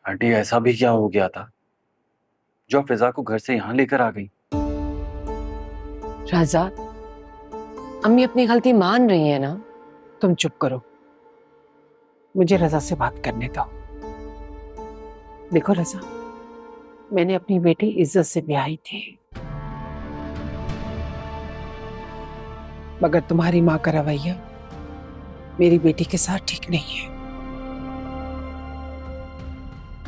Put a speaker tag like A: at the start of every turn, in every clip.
A: Aunty ऐसा भी क्या हो गया था जो आप फिजा को घर से यहाँ लेकर आ गई?
B: राजा, अम्मी अपनी गलती मान रही है ना।
C: तुम चुप करो, मुझे रजा से बात करने दो। देखो रजा, मैंने अपनी बेटी इज्जत से ब्याही थी, मगर तुम्हारी माँ का रवैया मेरी बेटी के साथ ठीक नहीं है।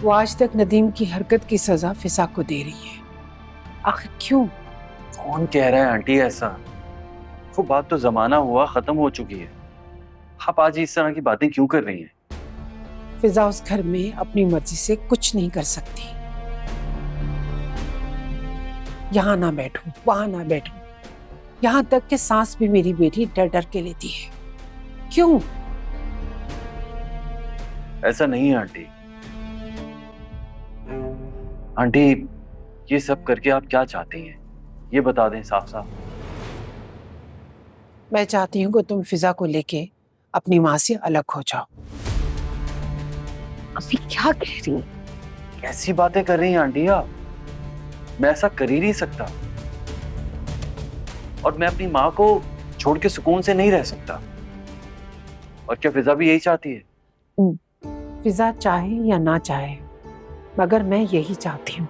C: वो आज तक नदीम की हरकत की सजा फिजा को दे रही है। आखिर क्यों?
A: कौन कह रहा है आंटी ऐसा? वो बात तो जमाना हुआ खत्म हो चुकी है। आप आज इस तरह की बातें क्यों कर रही हैं?
C: फिजा उस घर में अपनी मर्जी से कुछ नहीं कर सकती। यहाँ ना बैठूं, वहां ना बैठूं, यहाँ तक कि सांस भी मेरी बेटी डर डर के लेती है। क्यों?
A: ऐसा नहीं है आंटी। आंटी, ये सब करके आप क्या चाहती हैं? ये बता दें साफ साफ।
C: मैं चाहती हूँ कि तुम फिजा को लेके अपनी माँ से अलग हो जाओ।
B: अम्मी क्या कह रही हैं?
A: कैसी बातें कर रही हैं आंटी आप? मैं ऐसा कर ही नहीं सकता। और मैं अपनी माँ को छोड़ के सुकून से नहीं रह सकता। और क्या फिजा भी यही चाहती है?
C: फिजा चाहे या ना चाहे, मगर मैं यही चाहती हूँ।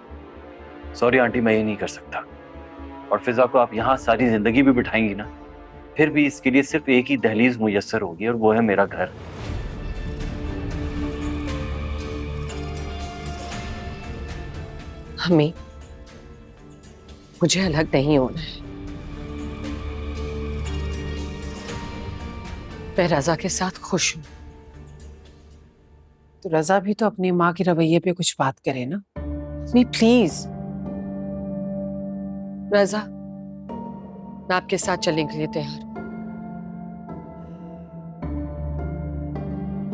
A: सॉरी आंटी, मैं ये नहीं कर सकता। और फिजा को आप यहाँ सारी जिंदगी भी बिठाएंगी ना, फिर भी इसके लिए सिर्फ एक ही दहलीज मुयस्सर होगी, और वो है मेरा घर।
B: अम्मी, मुझे अलग नहीं होना है। मैं रजा के साथ खुश हूं।
C: तो रजा भी तो अपनी माँ के रवैये पे कुछ बात करे ना।
B: अम्मी प्लीज। रजा, मैं आपके साथ चलने के लिए तैयार हूं।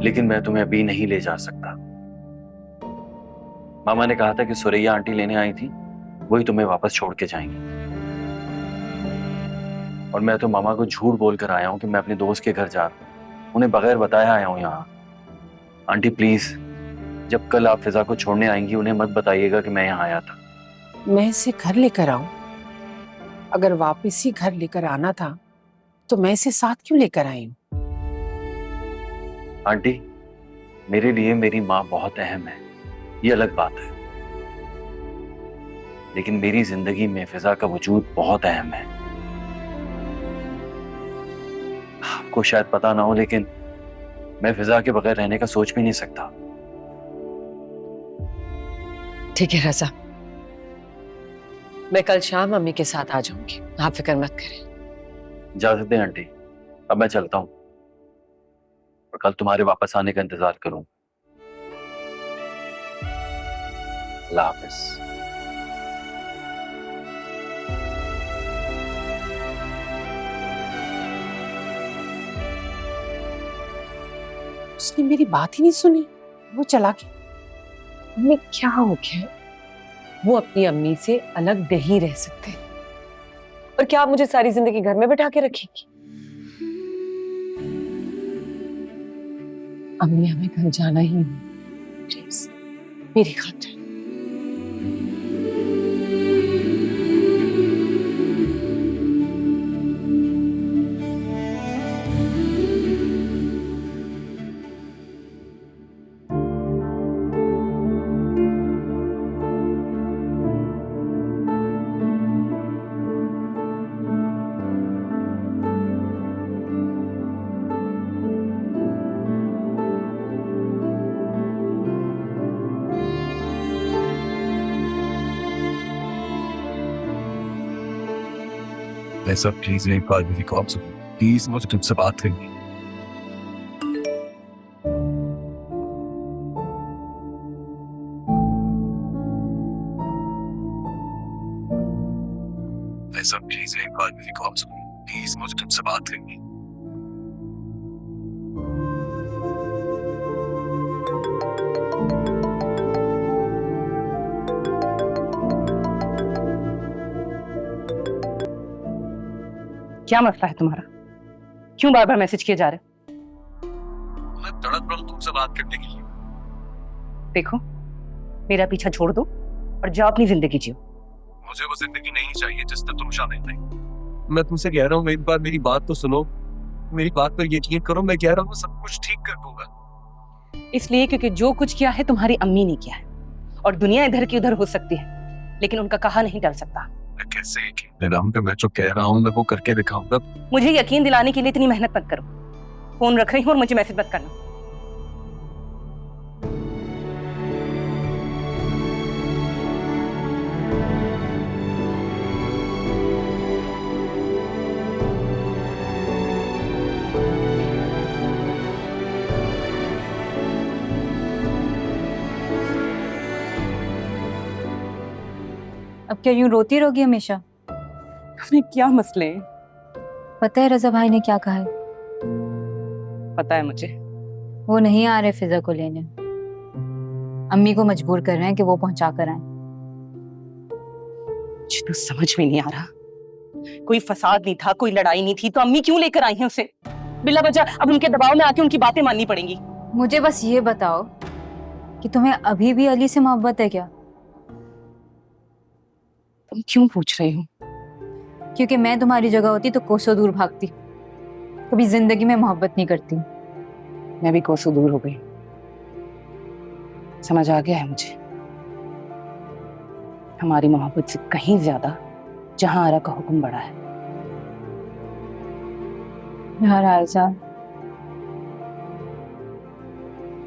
A: लेकिन मैं तुम्हें अभी नहीं ले जा सकता। मामा ने कहा था कि सुरैया आंटी लेने आई थी, वही तुम्हें वापस छोड़ के जाएंगी। और मैं तो मामा को झूठ बोलकर आया हूं कि मैं अपने दोस्त के घर जा रहा हूं, उन्हें बगैर बताया आया हूं यहाँ। आंटी प्लीज, जब कल आप फिजा को छोड़ने आएंगी उन्हें मत बताइएगा कि मैं यहाँ आया था।
C: मैं इसे घर लेकर आऊं? अगर वापस ही घर लेकर आना था तो मैं इसे साथ क्यों लेकर आई हूँ?
A: आंटी, मेरे लिए मेरी माँ बहुत अहम है, ये अलग बात है। लेकिन मेरी जिंदगी में फिजा का वजूद बहुत अहम है। आपको शायद पता ना हो, लेकिन मैं फिजा के बगैर रहने का सोच भी नहीं सकता।
B: ठीक है रजा, मैं कल शाम मम्मी के साथ आ जाऊंगी, आप फिक्र मत करें।
A: इजाजत दें आंटी, अब मैं चलता हूं और कल तुम्हारे वापस आने का इंतजार करूं। अल्लाह हाफिज।
C: उसने मेरी बात ही नहीं सुनी, वो चला गया।
B: अम्मी क्या हो गया? वो अपनी अम्मी से अलग नहीं रह सकते। और क्या आप मुझे सारी जिंदगी घर में बैठा के रखेंगी? अम्मी, हमें घर जाना ही है, प्लीज, मेरी खातिर।
D: ऐसा प्लीज एक बार मेरी कॉल सुनो, प्लीज मुझे तुमसे बात करनी। ऐसा प्लीज एक बार मेरी कॉल सुनो, प्लीज मुझे तुमसे बात करनी।
E: क्या मसला है तुम्हारा? क्यों बार बार मैसेज किए जा रहे हो?
D: मैं तड़प रहा हूं तुमसे बात करने के लिए।
E: देखो, मेरा पीछा छोड़ दो और जाओ अपनी जिंदगी जियो।
D: मुझे वो जिंदगी नहीं चाहिए जिसमें तुम शामिल नहीं। मैं तुमसे कह रहा हूँ, एक बार मेरी बात तो सुनो, मेरी बात पर यकीन करो। मैं कह रहा हूँ सब कुछ ठीक कर दूंगा।
E: इसलिए क्योंकि जो कुछ किया है तुम्हारी अम्मी ने किया है, और दुनिया इधर की उधर हो सकती है लेकिन उनका कहा नहीं टल सकता।
D: मैं कैसे यकीन दिलाऊंगा? मैं जो कह रहा हूँ मैं वो करके दिखाऊंगा।
E: मुझे यकीन दिलाने के लिए इतनी मेहनत मत करो। फोन रख रही हूँ और मुझे मैसेज मत करना।
F: अब क्या यूं रोती रहोगी हमेशा?
E: हमें क्या मसले हैं?
F: पता है रजा भाई ने क्या कहा है?
E: पता है मुझे।
F: वो नहीं आ रहे फिजा को लेने। अम्मी को मजबूर कर रहे हैं कि वो पहुंचा कर आए।
E: मुझे तो समझ में नहीं आ रहा, कोई फसाद नहीं था, कोई लड़ाई नहीं थी, तो अम्मी क्यों लेकर आई हैं उसे बिला वजह? अब उनके दबाव में आके उनकी बातें माननी पड़ेंगी।
F: मुझे बस ये बताओ कि तुम्हें अभी भी अली से मोहब्बत है क्या?
E: तुम क्यों पूछ रही हो?
F: क्योंकि मैं तुम्हारी जगह होती तो कोसों दूर भागती, कभी जिंदगी में मोहब्बत नहीं करती।
E: मैं भी कोसों दूर हो गई, समझ आ गया है मुझे। हमारी मोहब्बत से कहीं ज्यादा जहां आरा का हुक्म बड़ा है।
F: यार आयजा,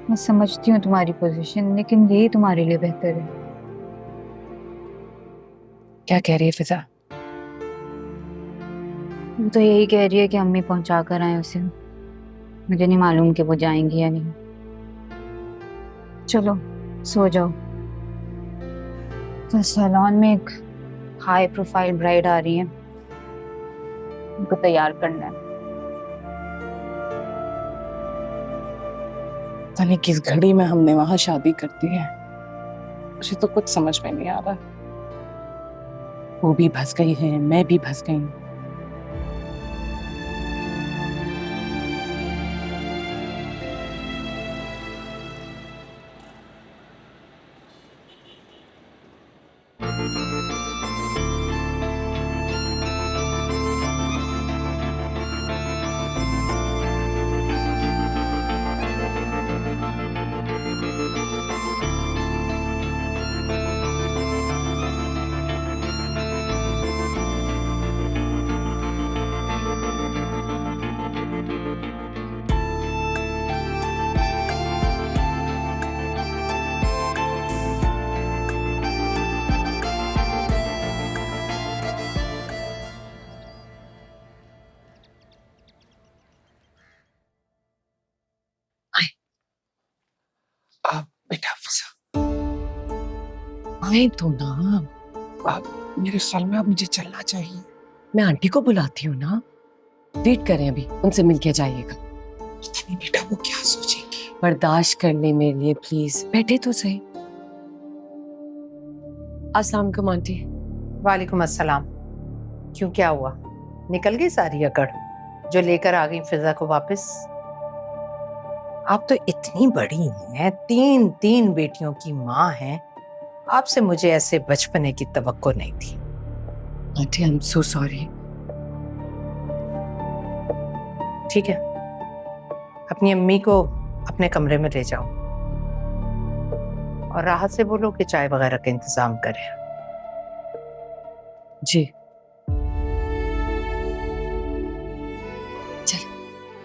F: मैं समझती हूँ तुम्हारी पोजीशन, लेकिन यही तुम्हारे लिए बेहतर है।
E: क्या कह रही है फिजा?
F: वो तो यही कह रही है कि अम्मी पहुंचा कर आए उसे। मुझे नहीं मालूम कि वो जाएंगी या नहीं। चलो सो जाओ, तो सैलून में एक हाई प्रोफाइल ब्राइड आ रही है, उनको तैयार करना है।
E: पता नहीं किस घड़ी में हमने वहां शादी कर दी है, मुझे तो कुछ समझ में नहीं आ रहा। वो भी फंस गई है, मैं भी फंस गई हूँ।
C: बेटा फिजा,
B: आए तो ना।
C: मेरे ख्याल में अब मुझे चलना चाहिए।
B: मैं आंटी को बुलाती हूँ ना, वेट करें, अभी उनसे मिलके जाइएगा।
C: नहीं बेटा, वो क्या सोचेंगी?
B: बर्दाश्त कर ले मेरे लिए प्लीज, बैठे तो सही। अस्सलाम वालेकुम आंटी।
G: वालेकुम अस्सलाम। क्यों, क्या हुआ? निकल गई सारी अकड़ जो लेकर आ गई फिजा को वापस? आप तो इतनी बड़ी हैं, तीन बेटियों की माँ हैं, आपसे मुझे ऐसे बचपने की तवक्को नहीं थी।
B: Aunty I am so sorry.
G: ठीक है, अपनी अम्मी को अपने कमरे में ले जाओ और राहत से बोलो कि चाय वगैरह का इंतजाम करें।
B: जी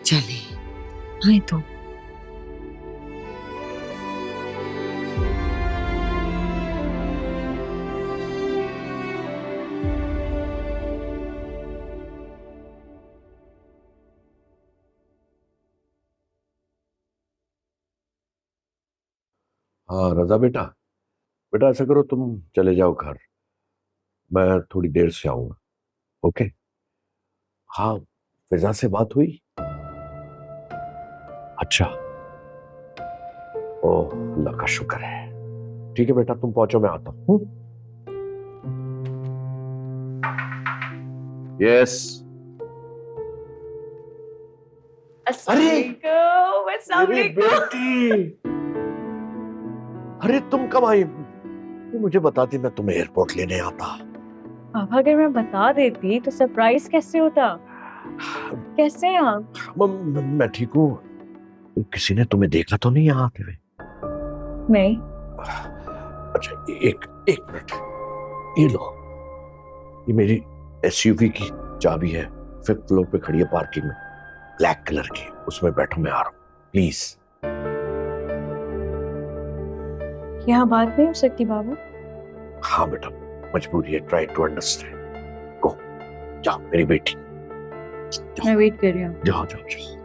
B: चले आए तो।
H: हाँ रजा बेटा, बेटा ऐसा करो तुम चले जाओ घर, मैं थोड़ी देर से आऊंगा। ओके? हाँ, फिजा से बात हुई? अच्छा, ओह अल्लाह का शुक्र है। ठीक है बेटा, तुम पहुंचो, मैं आता हूं। यस। अरे मेरी बेटी, अरे तुम कब आई? मुझे बताती, मैं तुम्हें एयरपोर्ट लेने आता।
I: पापा अगर मैं बता देती तो सरप्राइज कैसे होता? कैसे हैं आप?
H: मैं ठीक हूँ। किसी ने तुम्हें देखा तो नहीं यहाँ आते हुए?
I: नहीं।
H: अच्छा, एक मिनट, ये लो, ये मेरी एसयूवी की चाबी है, 5th फ्लोर पे खड़ी है पार्किंग में, ब्लैक कलर की, उसमें बैठो, मैं आ रहा हूँ, प्लीज।
I: यहाँ बात नहीं हो सकती बाबा?
H: हाँ बेटा, मजबूरी है, ट्राई टू अंडरस्टैंड। गो, जाओ मेरी बेटी,
I: मैं वेट कर रही हूँ।
H: जाओ जाओ जाओ।